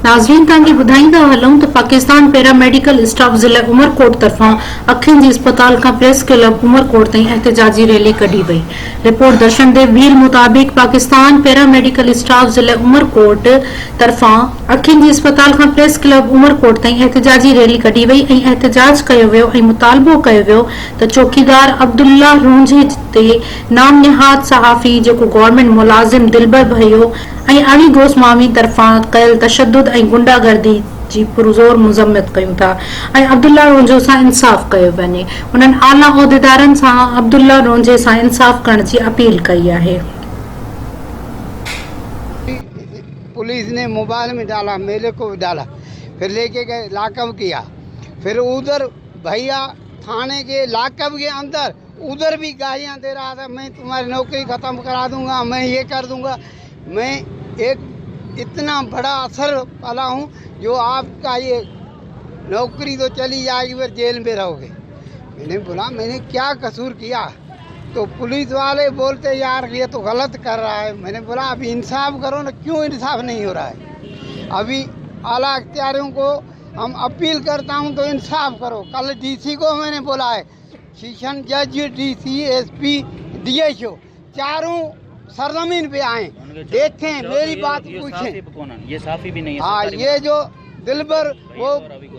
नाज़रीन तव्हांखे ॿुधाईंदा हलूं त पाकिस्तान पैरामेडिकल स्टाफ ज़िला उमरकोट तरफ़ां अखियुनि जी अस्पताल खां प्रेस क्लब उमरकोट ताईं एहतजाजी रैली कढी वई। रिपोर्ट दर्शनदेव भील मुताबिक़ पाकिस्तान पैरामेडिकल स्टाफ ज़िला उमरकोट तरफ़ां अखियुनि जी अस्पताल खां प्रेस क्लब उमरकोट ताईं एहतजाजी रैली कढी वई ऐं एहतजाज कयो वियो ऐं मुतालबो कयो वियो त चौकीदार अब्दुल्ला रोंझे ते नाम निहाद सहाफ़ी जेको गवर्नमेंट मुलाज़िम दिलबर भइयो ऐं अली गोस्वामी तरफ़ां कयल तशद्दुद ऐं गुंडागर्दी जी पुरज़ोर मज़म्मत कयूं था ऐं अब्दुल्ला रोंझे सां इंसाफ़ कयो वञे। उन्हनि आला उहिदेदारनि सां अब्दुल्ला रोंझे सां इंसाफ़ करण जी अपील कई आहे। पुलिस ने मोबाइल में डाला, मेरे को भी डाला, फिर लेके गए लाकअप किया, फिर उधर भैया थाने के लाकअप के अंदर उधर भी गालियां दे रहा था, मैं तुम्हारी नौकरी ख़त्म करा दूंगा, मैं ये कर दूंगा। मैं एक इतना बड़ा असर वाला हूँ जो आपका ये नौकरी तो चली जाएगी, फिर जेल में रहोगे। मैंने बोला मैंने क्या कसूर किया? तो पुलिस वाले बोलते यार ये तो गलत कर रहा है। मैंने बोला अभी इंसाफ करो ना, क्यों इंसाफ नहीं हो रहा है? अभी आला अख्तियारियों को हम अपील करता हूं तो इंसाफ करो। कल डीसी को मैंने बोला है, सेशन जज, डीसी, एसपी, डीएसओ चारों सरजमीन पे आए, देखें, मेरी बात पूछें। ये साफी भी नहीं है। हाँ, ये जो दिलबर वो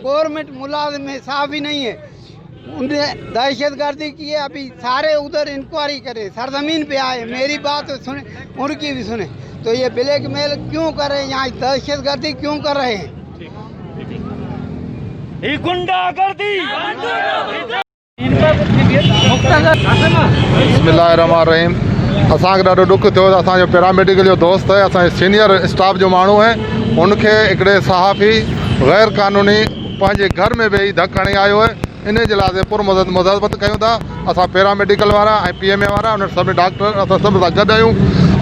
गवर्नमेंट मुलाजिम है, साफी नहीं है, उन्हें दहशतगर्दी की है। अभी सारे उधर इंक्वायरी करें, सरजमीन पे आए, मेरी बात सुने, उनकी भी सुने। तो ये ब्लैकमेल क्यों कर रहे हैं, यहाँ दहशतगर्दी क्यों कर रहे हैं? गुंडागर्दी। बिस्मिल्लाहिर्रहमानिर्रहीम। असांखे ॾाढो ॾुख थियो त असांजो पैरामेडिकल जो दोस्त है, असांजे सीनियर स्टाफ जो माण्हू है, उनखे हिकिड़े सहाफ़ी गैर कानूनी पंहिंजे घर में वेही धक हणी आयो है। इन जे लाइ मुज़ाहमत कयूं था। असां पैरामेडिकल वारा ऐं PMA वारा, उन सभु डॉक्टर, असां सभु सां गॾु आहियूं।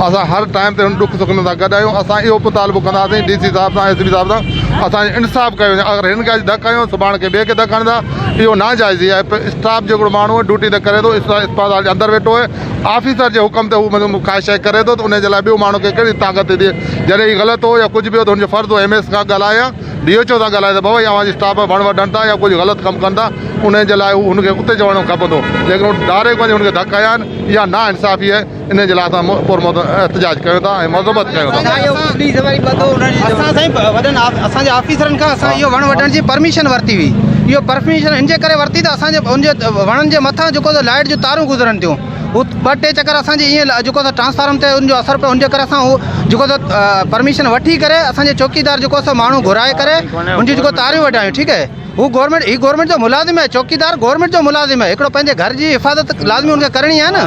असां हर टाइम ते हुन ॾुख सुख सां गॾु आहियूं। असां इहो मुतालबो कंदासीं DC साहिब सां, SP साहिब सां, असांजो इंसाफ़ कयो वञे। अगरि हिन खे धक हयूं, सुभाणे खे ॿिए खे धक हणंदा, इहो नाजाइज़ी आहे। स्टाफ जो हिकिड़ो माण्हू आहे, ड्यूटी त करे थो, अस्पताल जे अंदरि वेठो आहे, ऑफिसर जे हुकम ते हू का शइ करे थो, त उन जे लाइ ॿियो माण्हू खे कहिड़ी ताक़त थी थिए? जॾहिं हीउ ग़लति हो या कुझु बि हो त हुनजो फ़र्ज़ु हो MS खां ॻाल्हाए, DHO सां ॻाल्हाए त बाबा अव्हांजी स्टाफ वण वढनि था या कुझु ग़लति कमु कनि था, उन जे लाइ हुनखे उते चवणो खपंदो। लेकिन हू डायरेक्ट वञी हुनखे धक हया आहिनि, इहा ना इंसाफ़ी आहे। इन जे लाइ असां एहतजाज कयूं था ऐं मज़म्मत कयूं था। असांजे ऑफिसरनि खां असां इहो वण वढण जी परमिशन वरिती हुई। इहो परमिशन हिन जे करे वरिती त असांजे उनजे वणनि जे मथां जेको लाइट जूं तारूं गुज़रनि थियूं, हू 2-3 चकर असांजे ईअं जेको ट्रांसफार्म ते उनजो असरु पियो, उनजे करे असां हू जेको परमिशन वठी करे असांजे चौकीदार जेको असां माण्हू घुराए करे उनजी जेको तारियूं वढायूं। ठीकु आहे, हू गवर्नमेंट जो मुलाज़िम है, चौकीदार गवर्नमेंट जो मुलाज़िम है। हिकिड़ो पंहिंजे घर जी हिफ़ाज़त लाज़मी उनखे करणी आहे न।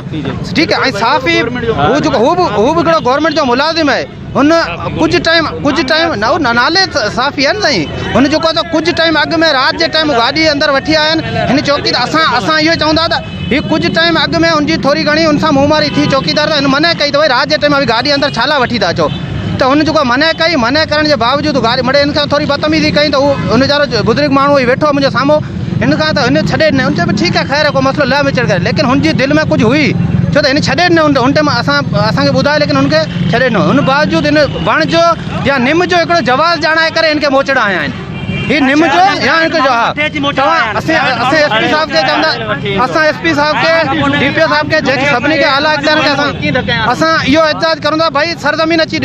ठीकु आहे, ऐं साफ़ी हू जेको हू बि हिकिड़ो गवर्नमेंट जो मुलाज़िम है। हुन कुझु टाइम नाले साफ़ी आहे न साईं, हुन जेको आहे कुझु टाइम अॻु में राति जे टाइम गाॾी अंदरि वठी आया आहिनि। हिन चौकीदार असां इहो चवंदा त हीउ कुझु टाइम अॻु में हुनजी थोरी घणी हुन सां मुंहमारी थी, चौकीदार त हिन मना कई त भई राति जे टाइम गाॾी अंदरि छाला वठी था अचो। त हुन जेको मना करण जे बावजूदि गाॾी मड़े हिन खां थोरी बदतमीज़ी कई त हू हुन वीचारो बुज़ुर्ग माण्हू ई वेठो मुंहिंजे साम्हूं, हिन खां त हिन छॾे ॾिनो। हुन चयो ठीकु आहे, ख़ैर को मसइलो न विचड़ करे, लेकिन हुनजी दिलि में कुझु हुई, छो त हिन छॾे ॾिनो। हुन टाइम असांखे ॿुधायो, लेकिन हुनखे छॾे ॾिनो। हुन बावजूदि हिन वण जो या निम जो हिकिड़ो जवाज़ ॼाणाए करे हिनखे मोचड़ा आया आहिनि। ही निम जो या हिनखे जो असां SP साहिब खे चवंदा, असां SP साहिब खे, DPO साहिब खे, जेके सभिनी खे आला अख्तियार खे असां इहो एहतजाज करूं था, भाई सरज़मीन अची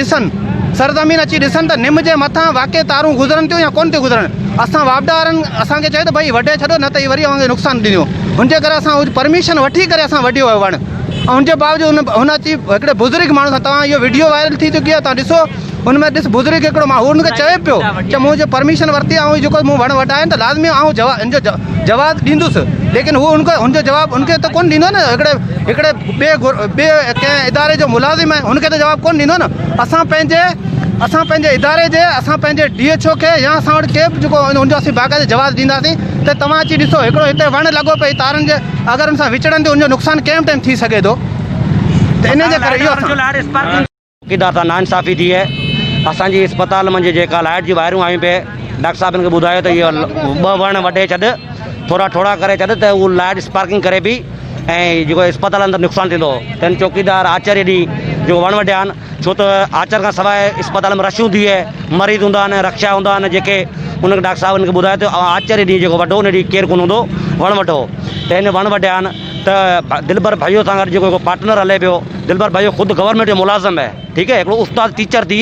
ॾिसनि त निम जे मथां वाक़ई तारूं गुज़रनि थियूं या कोन थियूं गुज़रनि। असां वापदारनि असांखे चयो त भई वढे छॾो, न त वरी अव्हांखे नुक़सानु ॾींदियूं। हुनजे करे असां परमिशन वठी करे असां वढियो आहे वण। ऐं हुनजे बावजूदि हुन अची हिकिड़े बुज़ुर्ग माण्हू सां, तव्हां इहो वीडियो वायरल थी चुकी आहे, तव्हां ॾिसो, हुनमें ॾिस बुज़ुर्ग हिकिड़ो माण्हू हुनखे चए पियो कि मुंहिंजो परमिशन वरिती आहे, ऐं जेको मूं वण वढाया आहिनि त लाज़मी हिनजो जवाबु ॾींदुसि। लेकिन हू हुनजो जवाबु हुनखे त कोन ॾींदो न। हिकिड़े ॿिए कंहिं इदारे जो मुलाज़िम आहे, हुनखे त जवाबु कोन ॾींदो न। असां पंहिंजे इदारे जे, असां पंहिंजे DHO खे या असां वटि के बि जेको हुनजो असीं बाक़ाइदे जवाबु ॾींदासीं त तव्हां अची ॾिसो, हिकिड़ो हिते वण लॻो पई तारनि जे, अगरि हुन सां विचड़नि ते हुनजो नुक़सानु कंहिं टाइम थी सघे थो। त इन जे करे इहो चौकीदार सां नाइंसाफ़ी थी है। असांजी अस्पताल में जेका लाइट जी वायरूं आयूं पे, डॉक्टर साहिबनि खे ॿुधायो त इहो 2 वण वढे छॾ, थोड़ा करे छॾ, त उहो लाइट स्पार्किंग करे पई ऐं जेको अस्पताल अंदरि नुक़सानु थींदो। त चौकीदार आचार्य ॾींहुं जेको वण वढिया आहिनि, छो तो आचर का सवाइ अस्पताल में रश हूंदी आहे, मरीज़ हूंदा आहिनि, रक्षा हूंदा आहिनि, जेके उनखे डॉक्टर साहब उनखे ॿुधाए थो आचर ॾींहुं जेको वॾो उन ॾींहुं केरु कोन हूंदो, वण वठो त हिन वण वढिया आहिनि। त दिलबर भाइयों सां गॾु जेको पार्टनर हले पियो, दिलबर भाइयों ख़ुदि गवर्नमेंट जो मुलाज़िम आहे, ठीकु आहे, हिकिड़ो उस्ताद टीचर थी,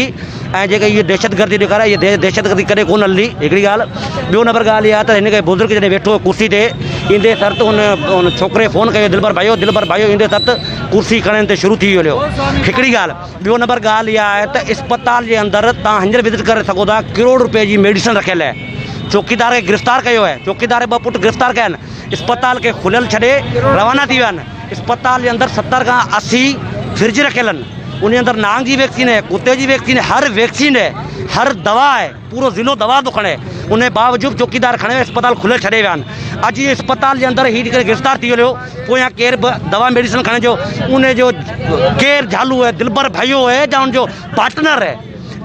ऐं जेके इहे दहशतगर्दी ॾेखारे, इहे दहशतगर्दी कॾहिं कोन हलंदी, हिकिड़ी ॻाल्हि। ॿियो नंबर ॻाल्हि इहा त हिनखे बुज़ुर्ग जॾहिं वेठो कुर्सी ते ईंदे सरत उन छोकिरे फ़ोन कयो दिलबर भाइयों ईंदे सरत कुर्सी खणण ते शुरू थी वियो हिकिड़ी ॻाल्हि। ॿियो नंबर ॻाल्हि इहा आहे त अस्पताल जे अंदरि तव्हां हींअर विज़िट करे सघो था, करोड़ रुपए जी मेडिसिन रखियल आहे। चौकीदार खे गिरफ़्तार कयो आहे, चौकीदार ॿ पुट गिरफ़्तार कया आहिनि, अस्पताल खे खुलियल छॾे रवाना थी विया आहिनि। अस्पताल जे अंदरि 70 खां 80 फ्रिज रखियल आहिनि, उन अंदरि नांग जी वैक्सीन है, कुत्ते जी वैक्सीन है, हर वैक्सीन है, हर दवा है, पूरो ज़िलो दवा थो खणे। उन बावजूद चौकीदार खणे अस्पताल खुलियल छॾे विया आहिनि। अॼु इहे अस्पताल जे अंदरि हीअ करे गिरफ़्तार थी वियो, पोइ या केरु बि दवा मेडिसिन खणे जो उन जो केरु झालू है, दिलबर भाइयों है या उनजो पार्टनर है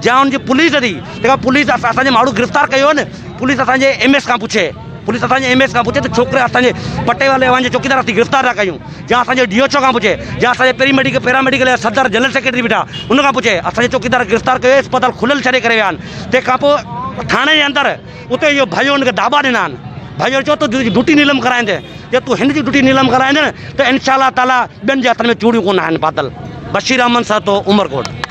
या उनजी पुलिस थी, तंहिंखां पुलिस असांजे माण्हू गिरफ़्तार कयो न, पुलिस असांजे MS खां पुछे, पुलिस असांजे MS खां पुछे त छोकिरे असांजे पटे वाले जे चौकीदार असीं गिरफ़्तार था कयूं, या असांजे DHO खां पुछे, या असांजे पैरामेडिकल सदर जनरल सेक्रेटरी बीठा उन खां पुछे, असांजे चौकीदार गिरफ़्तार कयो, अस्पताल खुलियल छॾे करे विया आहिनि। तंहिंखां पोइ थाणे जे अंदरि उते इहो भाइयों हुनखे दाबा ॾिना आहिनि, भाइयों चओ तूं ड्यूटी नीलम कराईंदे, जे तूं हिन जी ड्यूटी नीलम कराईंदे न त इंशाअल्लाह ताला ॿियनि जे हथ में चूड़ियूं कोन आहिनि पातल। बशीर अहमद सातो, उमरकोट।